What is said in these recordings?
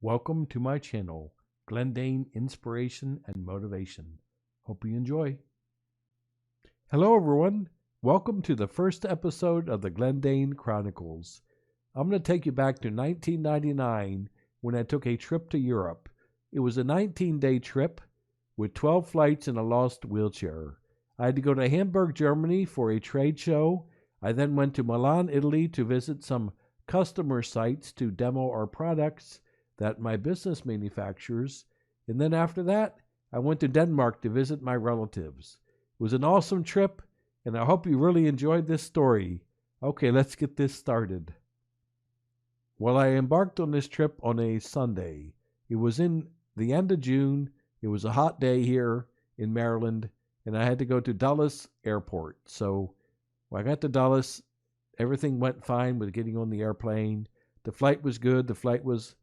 Welcome to my channel, GlennDane Inspiration and Motivation. Hope you enjoy. Hello everyone, welcome to the first episode of the GlennDane Chronicles. I'm going to take you back to 1999 when I took a trip to Europe. It was a 19-day trip with 12 flights in a lost wheelchair. I had to go to Hamburg, Germany for a trade show. I then went to Milan, Italy to visit some customer sites to demo our products that my business manufactures. And then after that, I went to Denmark to visit my relatives. It was an awesome trip, and I hope you really enjoyed this story. Okay, let's get this started. Well, I embarked on this trip on a Sunday. It was in the end of June. It was a hot day here in Maryland, and I had to go to Dulles Airport. So when I got to Dulles, everything went fine with getting on the airplane. The flight was good. The flight was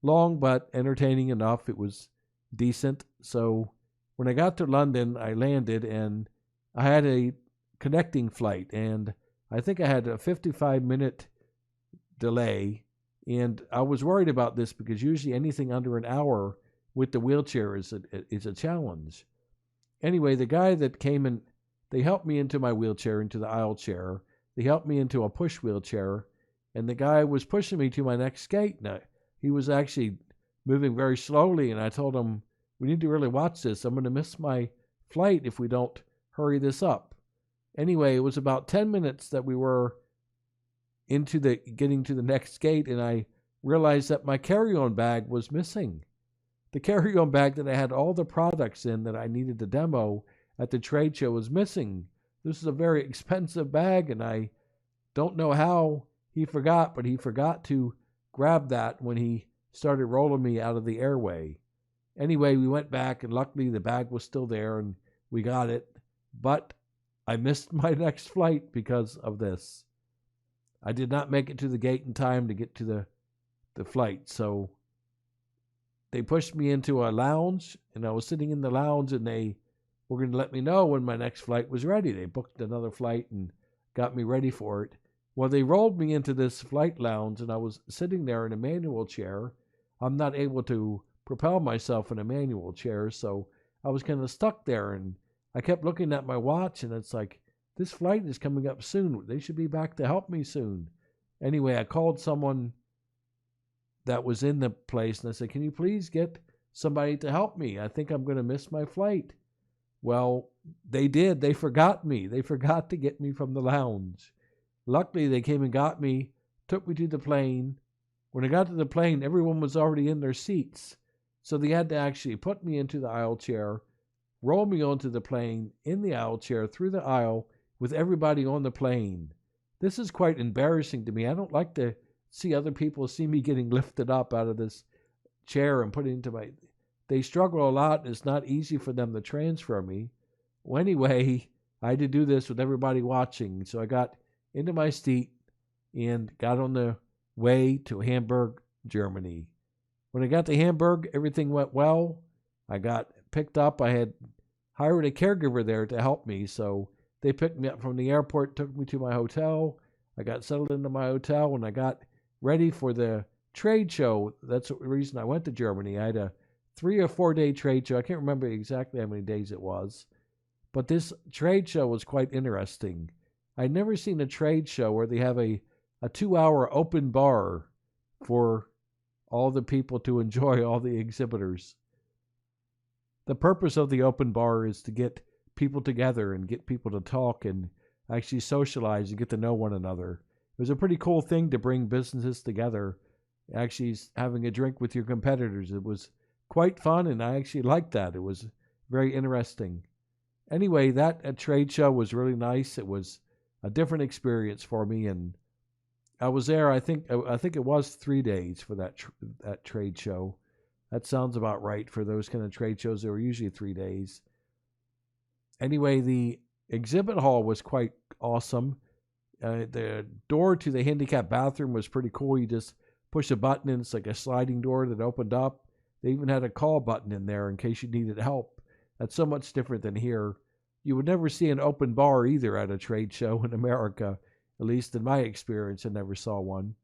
long but entertaining enough. It was decent. So when I got to London, I landed and I had a connecting flight, and I think I had a 55-minute delay. And I was worried about this because usually anything under an hour with the wheelchair is a challenge. Anyway, the guy that came in, they helped me into my wheelchair, into the aisle chair. They helped me into a push wheelchair, and the guy was pushing me to my next gate. Now, he was actually moving very slowly, and I told him, we need to really watch this. I'm going to miss my flight if we don't hurry this up. Anyway, it was about 10 minutes that we were into getting to the next gate, and I realized that my carry-on bag was missing. The carry-on bag that I had all the products in that I needed to demo at the trade show was missing. This is a very expensive bag, and I don't know how he forgot, but he forgot to grab that when he started rolling me out of the airway. Anyway, we went back, and luckily the bag was still there, and we got it. But I missed my next flight because of this. I did not make it to the gate in time to get to the flight, so they pushed me into a lounge, and I was sitting in the lounge, and they were going to let me know when my next flight was ready. They booked another flight and got me ready for it. Well, they rolled me into this flight lounge, and I was sitting there in a manual chair. I'm not able to propel myself in a manual chair, so I was kind of stuck there, and I kept looking at my watch, and it's like, this flight is coming up soon. They should be back to help me soon. Anyway, I called someone that was in the place, and I said, can you please get somebody to help me? I think I'm going to miss my flight. Well, they did. They forgot me. They forgot to get me from the lounge. Luckily, they came and got me, took me to the plane. When I got to the plane, everyone was already in their seats. So they had to actually put me into the aisle chair, roll me onto the plane, in the aisle chair, through the aisle, with everybody on the plane. This is quite embarrassing to me. I don't like to see other people see me getting lifted up out of this chair and put into my... They struggle a lot, and it's not easy for them to transfer me. Well, anyway, I had to do this with everybody watching. So I got into my seat and got on the way to Hamburg, Germany. When I got to Hamburg, everything went well. I got picked up. I had hired a caregiver there to help me, so they picked me up from the airport, took me to my hotel. I got settled into my hotel, and I got ready for the trade show. That's the reason I went to Germany. I had a 3 or 4 day trade show. I can't remember exactly how many days it was, but this trade show was quite interesting. I'd never seen a trade show where they have a 2-hour open bar for all the people to enjoy, all the exhibitors. The purpose of the open bar is to get people together and get people to talk and actually socialize and get to know one another. It was a pretty cool thing to bring businesses together, actually having a drink with your competitors. It was quite fun, and I actually liked that. It was very interesting. Anyway, that trade show was really nice. It was a different experience for me, and I was there, I think it was 3 days for that trade show. That sounds about right for those kind of trade shows. They were usually 3 days. Anyway, the exhibit hall was quite awesome. The door to the handicapped bathroom was pretty cool. You just push a button, and it's like a sliding door that opened up. They even had a call button in there in case you needed help. That's so much different than here. You would never see an open bar either at a trade show in America. At least in my experience, I never saw one.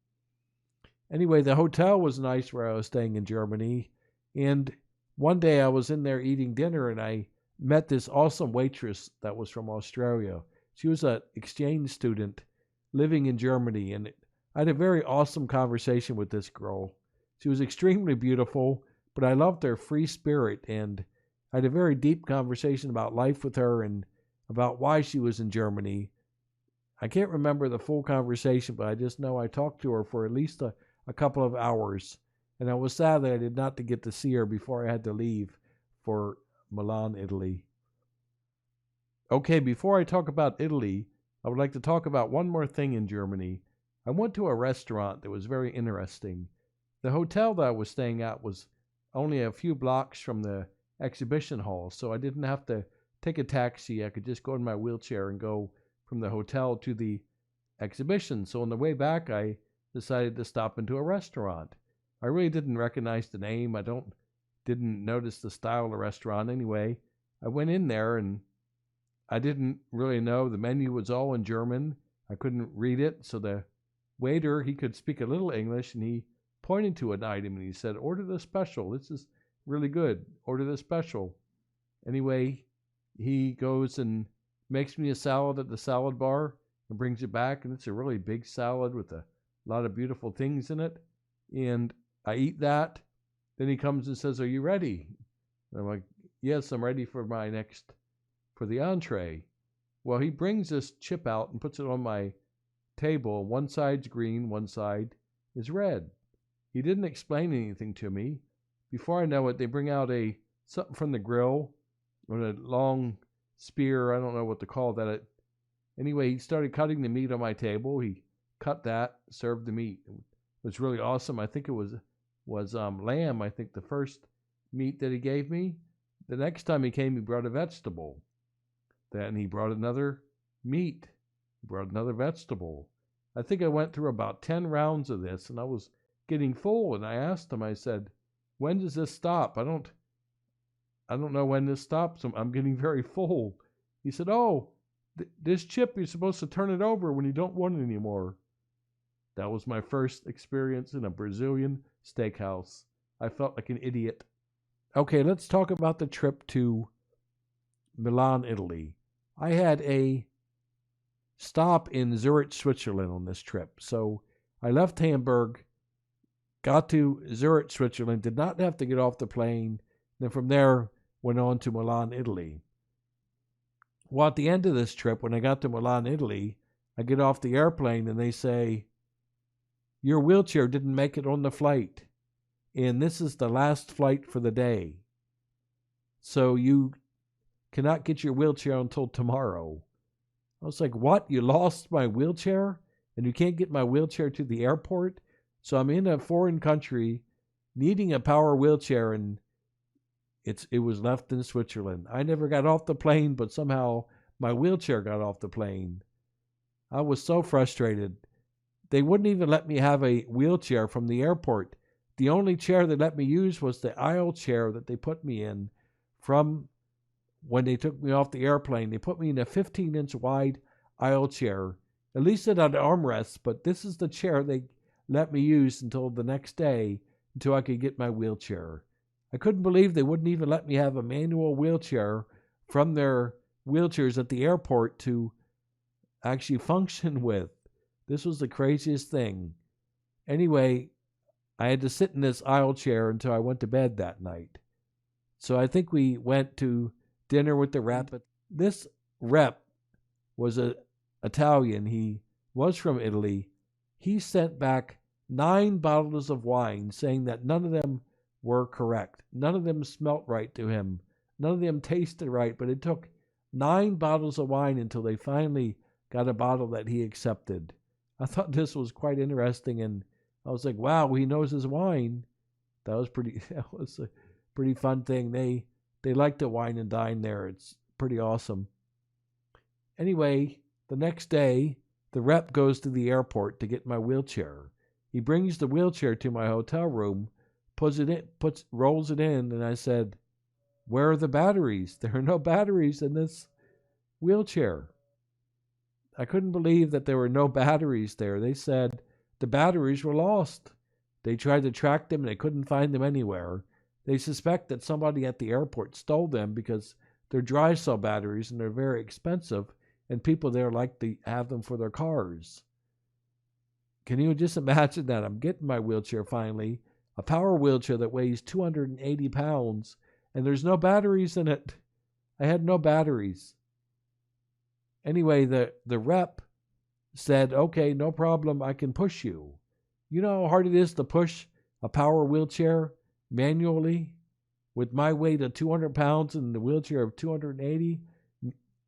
Anyway, the hotel was nice where I was staying in Germany. And one day I was in there eating dinner and I met this awesome waitress that was from Australia. She was an exchange student living in Germany. And I had a very awesome conversation with this girl. She was extremely beautiful, but I loved her free spirit. And I had a very deep conversation about life with her and about why she was in Germany. I can't remember the full conversation, but I just know I talked to her for at least a couple of hours. And I was sad that I did not get to see her before I had to leave for Milan, Italy. Okay, before I talk about Italy, I would like to talk about one more thing in Germany. I went to a restaurant that was very interesting. The hotel that I was staying at was only a few blocks from the exhibition hall, so I didn't have to take a taxi. I could just go in my wheelchair and go from the hotel to the exhibition. So on the way back, I decided to stop into a restaurant. I really didn't recognize the name. Didn't notice the style of the restaurant anyway. I went in there and I didn't really know. The menu was all in German. I couldn't read it, so the waiter, he could speak a little English, and he pointed to an item and he said, "Order the special. This is really good. Order the special." Anyway, he goes and makes me a salad at the salad bar and brings it back, and it's a really big salad with a lot of beautiful things in it. And I eat that. Then he comes and says, "Are you ready?" And I'm like, "Yes, I'm ready for the entree." Well, he brings this chip out and puts it on my table. One side's green, one side is red. He didn't explain anything to me. Before I know it, they bring out something from the grill with a long spear. I don't know what to call that. Anyway, he started cutting the meat on my table. He cut that, served the meat. It was really awesome. I think it was lamb. I think the first meat that he gave me. The next time he came, he brought a vegetable. Then he brought another meat. He brought another vegetable. I think I went through about 10 rounds of this, and I was getting full. And I asked him, I said, "When does this stop? I don't know when this stops. I'm getting very full." He said, "Oh, this chip, you're supposed to turn it over when you don't want it anymore." That was my first experience in a Brazilian steakhouse. I felt like an idiot. Okay, let's talk about the trip to Milan, Italy. I had a stop in Zurich, Switzerland on this trip. So I left Hamburg, got to Zurich, Switzerland, did not have to get off the plane. Then from there, went on to Milan, Italy. Well, at the end of this trip, when I got to Milan, Italy, I get off the airplane and they say, "Your wheelchair didn't make it on the flight, and this is the last flight for the day. So you cannot get your wheelchair until tomorrow." I was like, "What? You lost my wheelchair? And you can't get my wheelchair to the airport?" So I'm in a foreign country needing a power wheelchair, and it was left in Switzerland. I never got off the plane, but somehow my wheelchair got off the plane. I was so frustrated. They wouldn't even let me have a wheelchair from the airport. The only chair they let me use was the aisle chair that they put me in from when they took me off the airplane. They put me in a 15-inch wide aisle chair. At least it had armrests, but this is the chair they let me use until the next day, until I could get my wheelchair. I couldn't believe they wouldn't even let me have a manual wheelchair from their wheelchairs at the airport to actually function with. This was the craziest thing. Anyway, I had to sit in this aisle chair until I went to bed that night. So I think we went to dinner with the rep. This rep was an Italian. He was from Italy. He sent back 9 bottles of wine saying that none of them were correct. None of them smelt right to him. None of them tasted right, but it took 9 bottles of wine until they finally got a bottle that he accepted. I thought this was quite interesting, and I was like, wow, he knows his wine. That was a pretty fun thing. They like to wine and dine there. It's pretty awesome. Anyway, the next day, the rep goes to the airport to get my wheelchair. He brings the wheelchair to my hotel room, rolls it in, and I said, "Where are the batteries? There are no batteries in this wheelchair." I couldn't believe that there were no batteries there. They said the batteries were lost. They tried to track them and they couldn't find them anywhere. They suspect that somebody at the airport stole them because they're dry cell batteries and they're very expensive, and people there like to have them for their cars. Can you just imagine that? I'm getting my wheelchair finally, a power wheelchair that weighs 280 pounds, and there's no batteries in it. I had no batteries. Anyway, the rep said, okay, no problem, I can push you. You know how hard it is to push a power wheelchair manually with my weight of 200 pounds and the wheelchair of 280,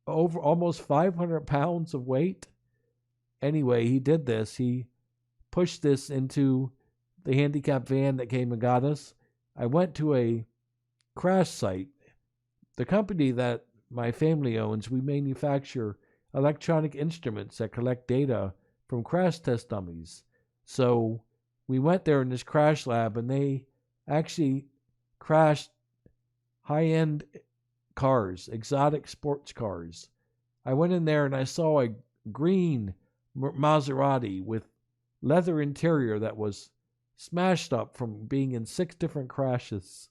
over almost 500 pounds of weight? Anyway, he did this. He pushed this into the handicap van that came and got us. I went to a crash site. The company that my family owns, we manufacture electronic instruments that collect data from crash test dummies. So we went there in this crash lab, and they actually crashed high-end cars, exotic sports cars. I went in there and I saw a green Maserati with leather interior that was smashed up from being in 6 different crashes.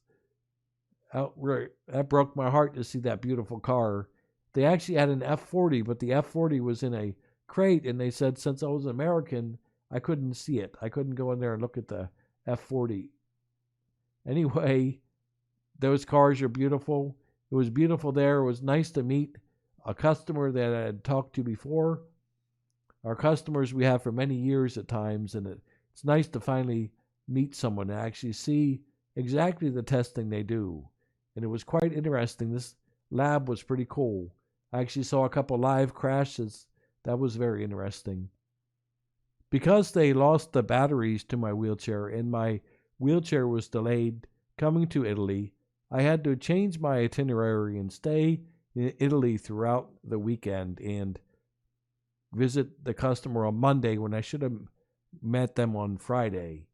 That broke my heart to see that beautiful car. They actually had an F40, but the F40 was in a crate, and they said since I was American, I couldn't see it. I couldn't go in there and look at the F40. Anyway, those cars are beautiful. It was beautiful there. It was nice to meet a customer that I had talked to before. Our customers we have for many years at times, and it's nice to finally meet someone and actually see exactly the testing they do. And it was quite interesting. This lab was pretty cool. I actually saw a couple live crashes. That was very interesting. Because they lost the batteries to my wheelchair and my wheelchair was delayed coming to Italy, I had to change my itinerary and stay in Italy throughout the weekend and visit the customer on Monday when I should have met them on Friday.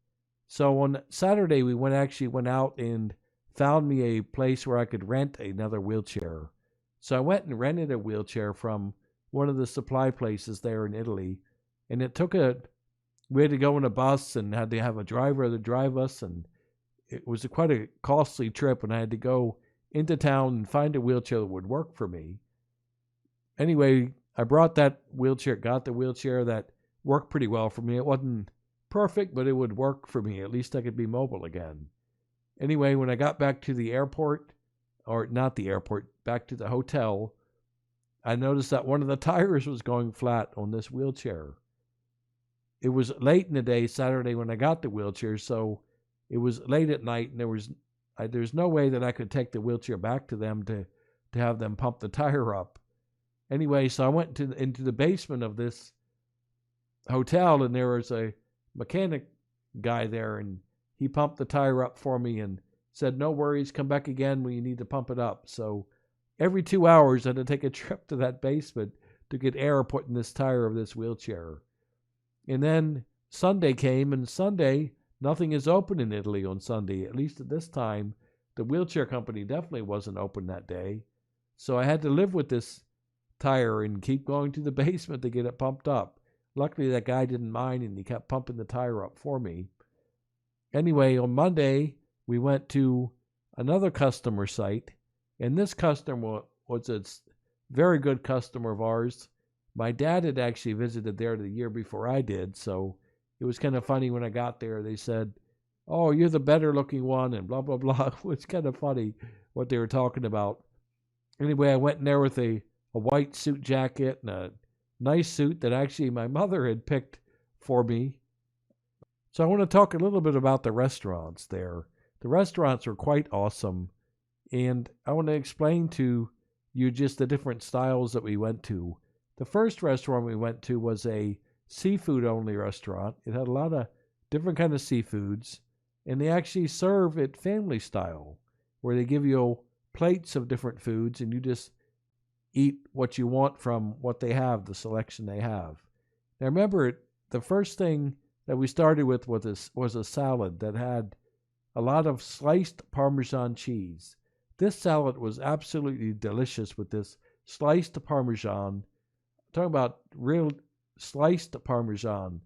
So on Saturday, we went out and found me a place where I could rent another wheelchair. So I went and rented a wheelchair from one of the supply places there in Italy. And we had to go in a bus and had to have a driver to drive us. And it was quite a costly trip, and I had to go into town and find a wheelchair that would work for me. Anyway, I brought that wheelchair, got the wheelchair that worked pretty well for me. It wasn't perfect, but it would work for me. At least I could be mobile again. Anyway, when I got back to the airport, or not the airport, back to the hotel, I noticed that one of the tires was going flat on this wheelchair. It was late in the day, Saturday, when I got the wheelchair, so it was late at night, and there's no way that I could take the wheelchair back to them to have them pump the tire up. Anyway, so I went into the basement of this hotel, and there was a mechanic guy there, and he pumped the tire up for me and said, no worries, come back again when you need to pump it up. So every 2 hours, I had to take a trip to that basement to get air put in this tire of this wheelchair. And then Sunday came, and Sunday, nothing is open in Italy on Sunday. At least at this time, the wheelchair company definitely wasn't open that day. So I had to live with this tire and keep going to the basement to get it pumped up. Luckily, that guy didn't mind, and he kept pumping the tire up for me. Anyway, on Monday, we went to another customer site, and this customer was a very good customer of ours. My dad had actually visited there the year before I did, so it was kind of funny when I got there. They said, oh, you're the better looking one, and blah, blah, blah. It was kind of funny what they were talking about. Anyway, I went in there with a white suit jacket and a nice suit that actually my mother had picked for me. So I want to talk a little bit about the restaurants there. The restaurants are quite awesome, and I want to explain to you just the different styles that we went to. The first restaurant we went to was a seafood-only restaurant. It had a lot of different kind of seafoods, and they actually serve it family style, where they give you plates of different foods, and you just eat what you want from what they have, the selection they have. Now remember, the first thing that we started with was a salad that had a lot of sliced Parmesan cheese. This salad was absolutely delicious with this sliced Parmesan. I'm talking about real sliced Parmesan,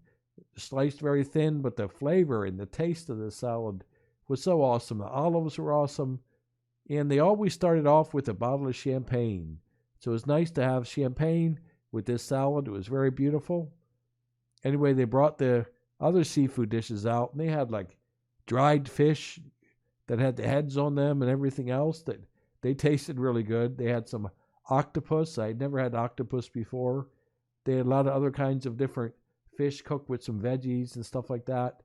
sliced very thin, but the flavor and the taste of the salad was so awesome. The olives were awesome, and they always started off with a bottle of champagne. So it was nice to have champagne with this salad. It was very beautiful. Anyway, they brought the other seafood dishes out, and they had like dried fish that had the heads on them and everything else that they tasted really good. They had some octopus. I had never had octopus before. They had a lot of other kinds of different fish cooked with some veggies and stuff like that.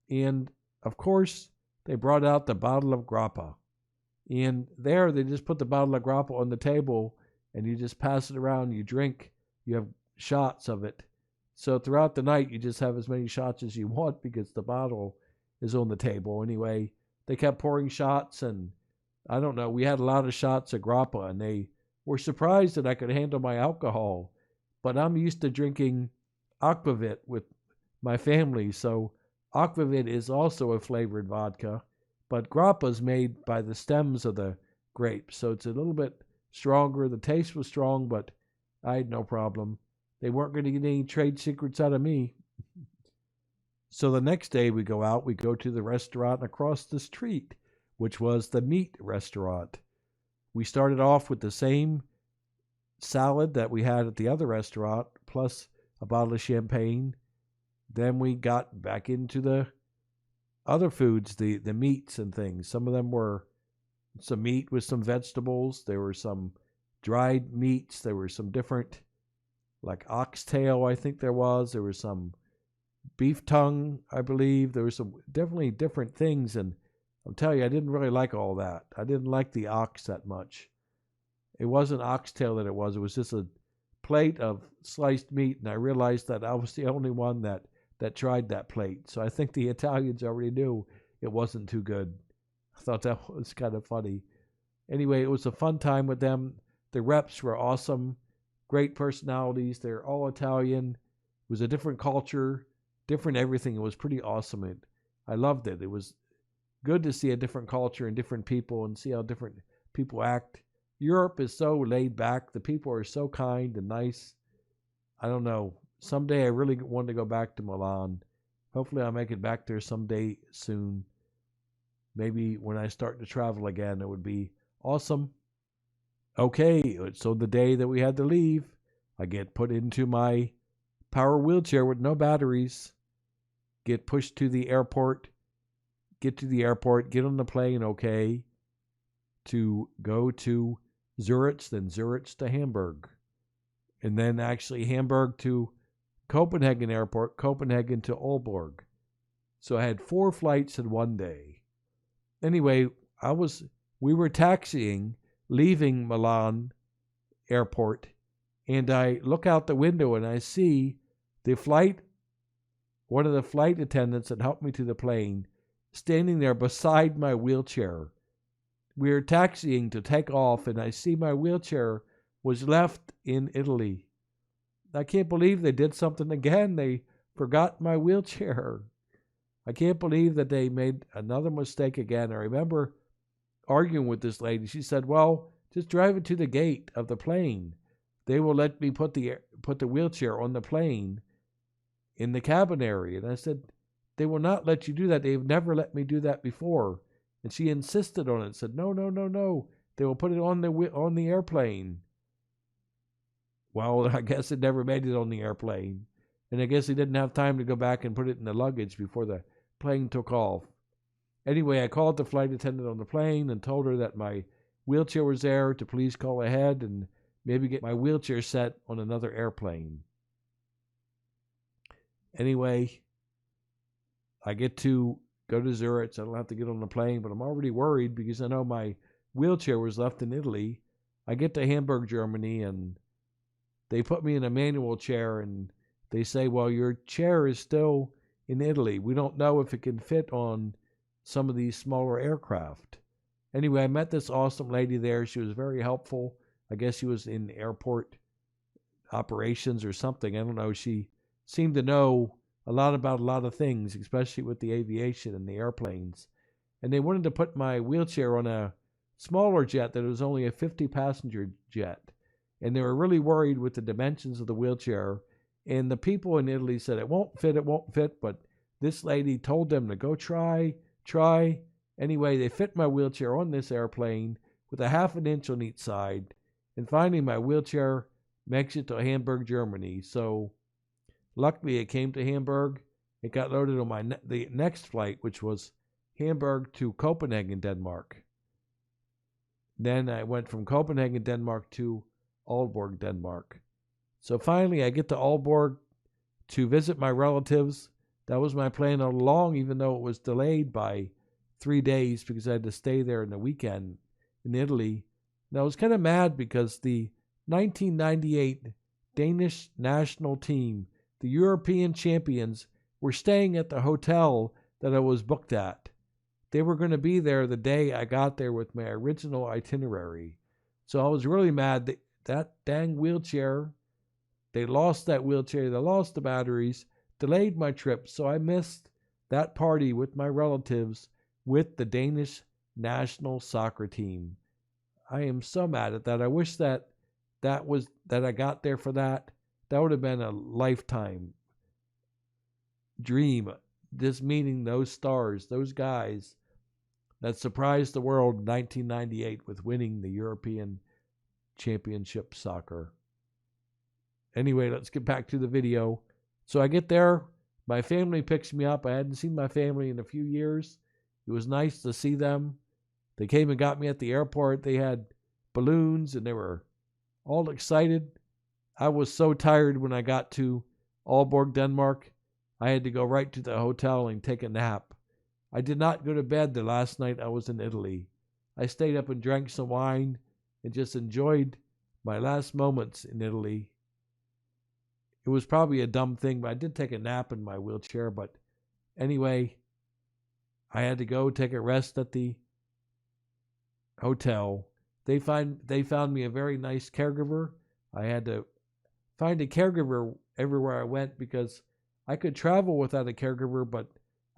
And of course, they brought out the bottle of grappa. And there they just put the bottle of grappa on the table and you just pass it around, you drink, you have shots of it. So throughout the night, you just have as many shots as you want because the bottle is on the table. Anyway, they kept pouring shots, and I don't know, we had a lot of shots of grappa, and they were surprised that I could handle my alcohol. But I'm used to drinking aquavit with my family, so aquavit is also a flavored vodka, but grappa is made by the stems of the grapes, so it's a little bit stronger. The taste was strong, but I had no problem. They weren't going to get any trade secrets out of me. So the next day we go out, we go to the restaurant across the street, which was the meat restaurant. We started off with the same salad that we had at the other restaurant, plus a bottle of champagne. Then we got back into the other foods, the meats and things. Some of them were some meat with some vegetables. There were some dried meats. There were some different, like oxtail, I think there was. There was some beef tongue, I believe. There were some definitely different things. And I'll tell you, I didn't really like all that. I didn't like the ox that much. It wasn't oxtail that it was. It was just a plate of sliced meat. And I realized that I was the only one that tried that plate. So I think the Italians already knew it wasn't too good. I thought that was kind of funny. Anyway, it was a fun time with them. The reps were awesome. Great personalities. They're all Italian. It was a different culture, different everything. It was pretty awesome. I loved it. It was good to see a different culture and different people and see how different people act. Europe is so laid back. The people are so kind and nice. I don't know. Someday I really want to go back to Milan. Hopefully I'll make it back there someday soon. Maybe when I start to travel again, it would be awesome. Okay, so the day that we had to leave, I get put into my power wheelchair with no batteries, get pushed to the airport, get to the airport, get on the plane, okay, to go to Zurich, then Zurich to Hamburg, and then actually Hamburg to Copenhagen Airport, Copenhagen to Aalborg. So I had 4 flights in one day. Anyway, we were taxiing, leaving Milan Airport, and I look out the window and I see one of the flight attendants that helped me to the plane, standing there beside my wheelchair. We were taxiing to take off, and I see my wheelchair was left in Italy. I can't believe they did something again. They forgot my wheelchair. I can't believe that they made another mistake again. I remember arguing with this lady. She said, well, just drive it to the gate of the plane. They will let me put the wheelchair on the plane in the cabin area. And I said, they will not let you do that. They've never let me do that before. And she insisted on it, said, no. They will put it on the airplane. Well, I guess it never made it on the airplane. And I guess he didn't have time to go back and put it in the luggage before the plane took off. Anyway, I called the flight attendant on the plane and told her that my wheelchair was there, to please call ahead and maybe get my wheelchair set on another airplane. Anyway, I get to go to Zurich. I don't have to get on the plane, but I'm already worried because I know my wheelchair was left in Italy. I get to Hamburg, Germany, and they put me in a manual chair, and they say, well, your chair is still in Italy. We don't know if it can fit on some of these smaller aircraft. Anyway, I met this awesome lady there. She was very helpful. I guess she was in airport operations or something. I don't know. She seemed to know a lot about a lot of things, especially with the aviation and the airplanes. And they wanted to put my wheelchair on a smaller jet that was only a 50-passenger jet. And they were really worried with the dimensions of the wheelchair And the people in Italy said, it won't fit. But this lady told them to go try. Anyway, they fit my wheelchair on this airplane with a half an inch on each side. And finally, my wheelchair makes it to Hamburg, Germany. So luckily, it came to Hamburg. It got loaded on the next flight, which was Hamburg to Copenhagen, Denmark. Then I went from Copenhagen, Denmark to Aalborg, Denmark. So finally, I get to Aalborg to visit my relatives. That was my plan all along, even though it was delayed by 3 days because I had to stay there in the weekend in Italy. And I was kind of mad because the 1998 Danish national team, the European champions, were staying at the hotel that I was booked at. They were going to be there the day I got there with my original itinerary. So I was really mad that dang wheelchair, they lost that wheelchair, they lost the batteries, delayed my trip, so I missed that party with my relatives with the Danish national soccer team. I am so mad at that. I wish that I got there for that. That would have been a lifetime dream. Just meeting those stars, those guys that surprised the world in 1998 with winning the European Championship soccer. Anyway, let's get back to the video. So I get there. My family picks me up. I hadn't seen my family in a few years. It was nice to see them. They came and got me at the airport. They had balloons and they were all excited. I was so tired when I got to Aalborg, Denmark. I had to go right to the hotel and take a nap. I did not go to bed the last night I was in Italy. I stayed up and drank some wine and just enjoyed my last moments in Italy. It was probably a dumb thing, but I did take a nap in my wheelchair. But anyway, I had to go take a rest at the hotel. They found me a very nice caregiver. I had to find a caregiver everywhere I went because I could travel without a caregiver, but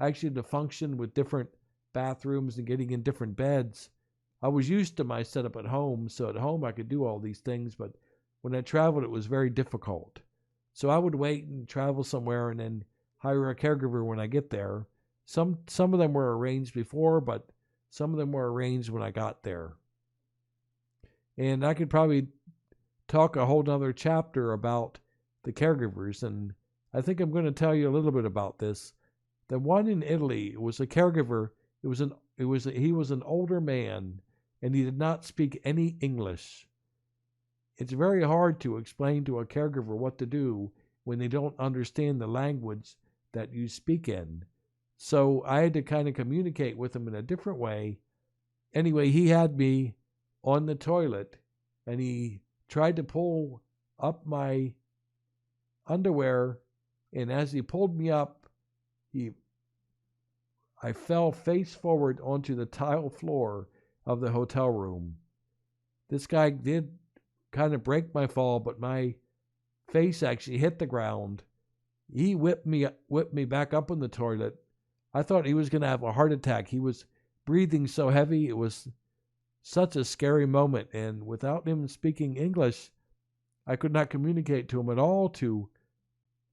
actually to function with different bathrooms and getting in different beds, I was used to my setup at home. So at home I could do all these things, but when I traveled, it was very difficult. So I would wait and travel somewhere and then hire a caregiver when I get there. Some of them were arranged before, but some of them were arranged when I got there. And I could probably talk a whole nother chapter about the caregivers, and I think I'm going to tell you a little bit about this. The one in Italy was a caregiver. He was an older man, and he did not speak any English. It's very hard to explain to a caregiver what to do when they don't understand the language that you speak in. So I had to kind of communicate with him in a different way. Anyway, he had me on the toilet, and he tried to pull up my underwear, and as he pulled me up, I fell face forward onto the tile floor of the hotel room. This guy did kind of break my fall, but my face actually hit the ground. He whipped me back up in the toilet. I thought he was going to have a heart attack. He was breathing so heavy. It was such a scary moment, and without him speaking English, I could not communicate to him at all to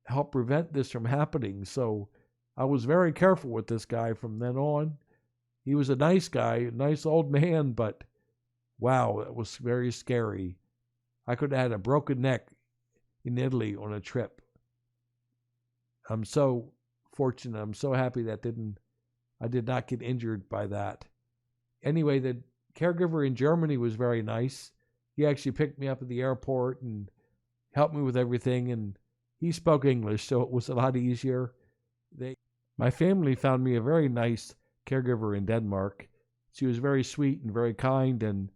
help prevent this from happening. So I was very careful with this guy from then on. He was a nice guy, a nice old man, but wow, it was very scary. I could have had a broken neck in Italy on a trip. I'm so fortunate. I'm so happy that I did not get injured by that. Anyway, the caregiver in Germany was very nice. He actually picked me up at the airport and helped me with everything, and he spoke English, so it was a lot easier. My family found me a very nice caregiver in Denmark. She was very sweet and very kind, and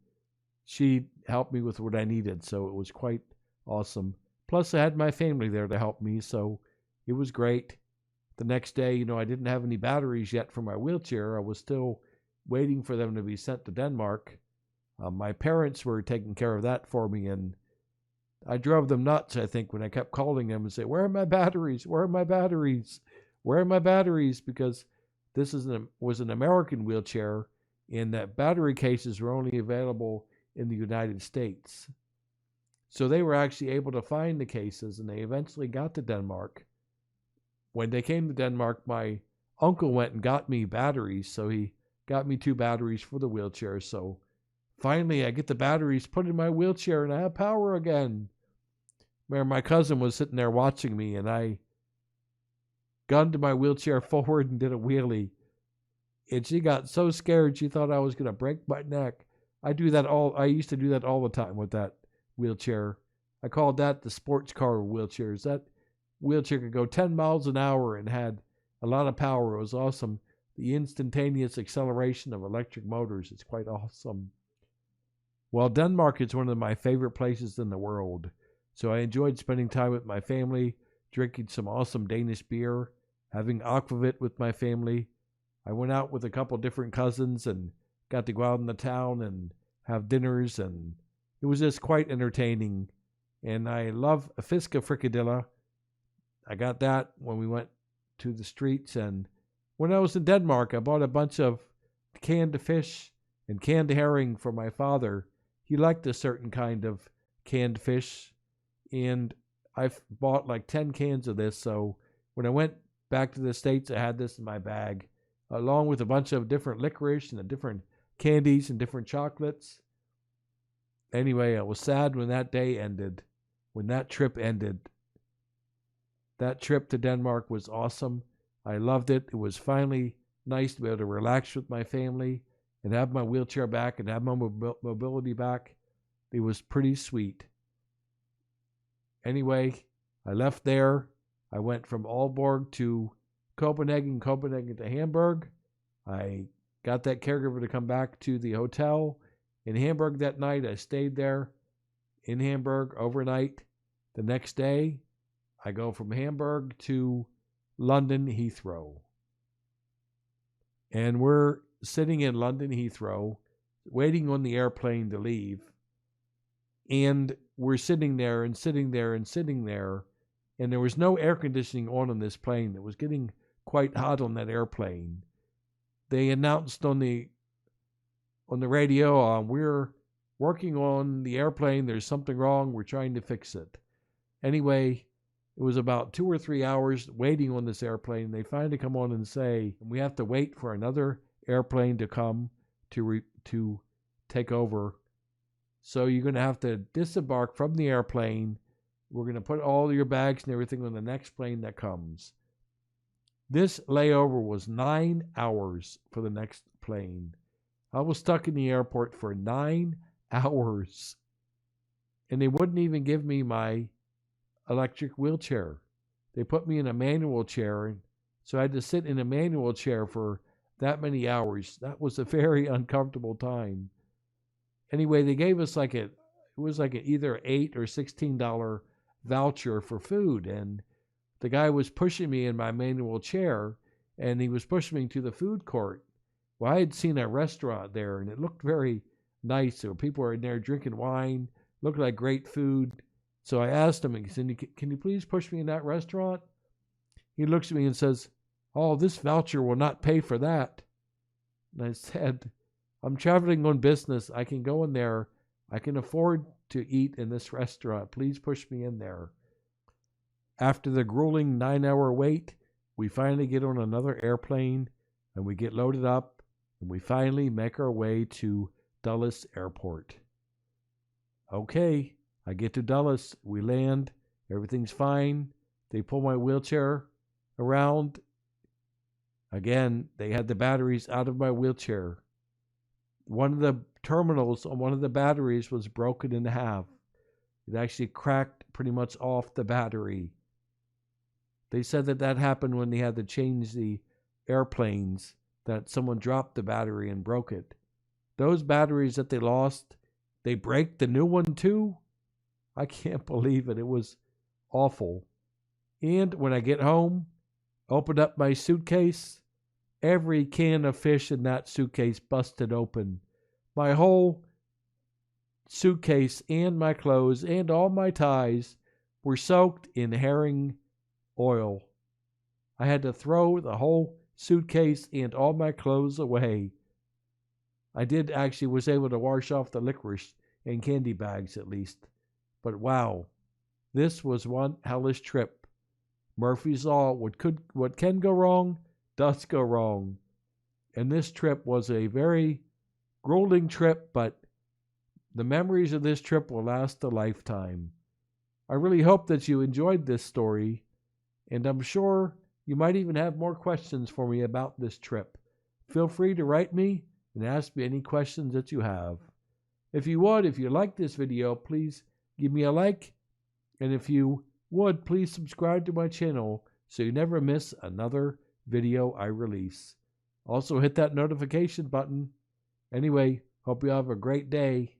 she helped me with what I needed, so it was quite awesome. Plus, I had my family there to help me, so it was great. The next day, I didn't have any batteries yet for my wheelchair. I was still waiting for them to be sent to Denmark. My parents were taking care of that for me, and I drove them nuts, I think, when I kept calling them and say, "Where are my batteries? Where are my batteries? Where are my batteries?" Because this was an American wheelchair, and that battery cases were only available in the United States. So they were actually able to find the cases, and they eventually got to Denmark. When they came to Denmark, my uncle went and got me batteries. So he got me 2 batteries for the wheelchair. So finally, I get the batteries put in my wheelchair, and I have power again. Where my cousin was sitting there watching me, and I gunned my wheelchair forward and did a wheelie. And she got so scared, she thought I was going to break my neck. I used to do that all the time with that wheelchair. I called that the sports car wheelchairs. That wheelchair could go 10 miles an hour and had a lot of power. It was awesome. The instantaneous acceleration of electric motors is quite awesome. Well, Denmark is one of my favorite places in the world. So I enjoyed spending time with my family, drinking some awesome Danish beer, having aquavit with my family. I went out with a couple different cousins and got to go out in the town and have dinners, and it was just quite entertaining. And I love a fiska frikadelle. I got that when we went to the streets. And when I was in Denmark, I bought a bunch of canned fish and canned herring for my father. He liked a certain kind of canned fish, and I bought like 10 cans of this. So when I went back to the States, I had this in my bag, along with a bunch of different licorice and different candies and different chocolates. Anyway, I was sad when that day ended, when that trip ended. That trip to Denmark was awesome. I loved it. It was finally nice to be able to relax with my family and have my wheelchair back and have my mobility back. It was pretty sweet. Anyway, I left there. I went from Aalborg to Copenhagen to Hamburg. I got that caregiver to come back to the hotel in Hamburg that night. I stayed there in Hamburg overnight. The next day, I go from Hamburg to London Heathrow. And we're sitting in London Heathrow, waiting on the airplane to leave. And we're sitting there and sitting there and sitting there. And there was no air conditioning on this plane. It was getting quite hot on that airplane. They announced on the radio, we're working on the airplane. There's something wrong. We're trying to fix it. Anyway, it was about 2 or 3 hours waiting on this airplane. They finally come on and say, we have to wait for another airplane to come to take over. So you're going to have to disembark from the airplane. We're going to put all your bags and everything on the next plane that comes. This layover was 9 hours for the next plane. I was stuck in the airport for 9 hours. And they wouldn't even give me my electric wheelchair. They put me in a manual chair, and so I had to sit in a manual chair for that many hours. That was a very uncomfortable time. Anyway, they gave us it was either $8 or $16 voucher for food, and the guy was pushing me in my manual chair, and he was pushing me to the food court. Well, I had seen a restaurant there, and it looked very nice. There were people in there drinking wine, looked like great food. So I asked him, he said, can you please push me in that restaurant? He looks at me and says, oh, this voucher will not pay for that. And I said, I'm traveling on business. I can go in there. I can afford to eat in this restaurant. Please push me in there. After the grueling 9-hour wait, we finally get on another airplane, and we get loaded up, and we finally make our way to Dulles Airport. Okay, I get to Dulles. We land. Everything's fine. They pull my wheelchair around. Again, they had the batteries out of my wheelchair. One of the terminals on one of the batteries was broken in half. It actually cracked pretty much off the battery. They said that happened when they had to change the airplanes, that someone dropped the battery and broke it. Those batteries that they lost, they break the new one too? I can't believe it. It was awful. And when I get home, opened up my suitcase, every can of fish in that suitcase busted open. My whole suitcase and my clothes and all my ties were soaked in herring oil. I had to throw the whole suitcase and all my clothes away. I was able to wash off the licorice and candy bags at least. But wow, this was one hellish trip. Murphy's Law, what can go wrong does go wrong. And this trip was a very grueling trip, but the memories of this trip will last a lifetime. I really hope that you enjoyed this story, and I'm sure you might even have more questions for me about this trip. Feel free to write me and ask me any questions that you have. If you like this video, please give me a like, and if you would, please subscribe to my channel so you never miss another video I release. Also hit that notification button. Anyway, hope you have a great day.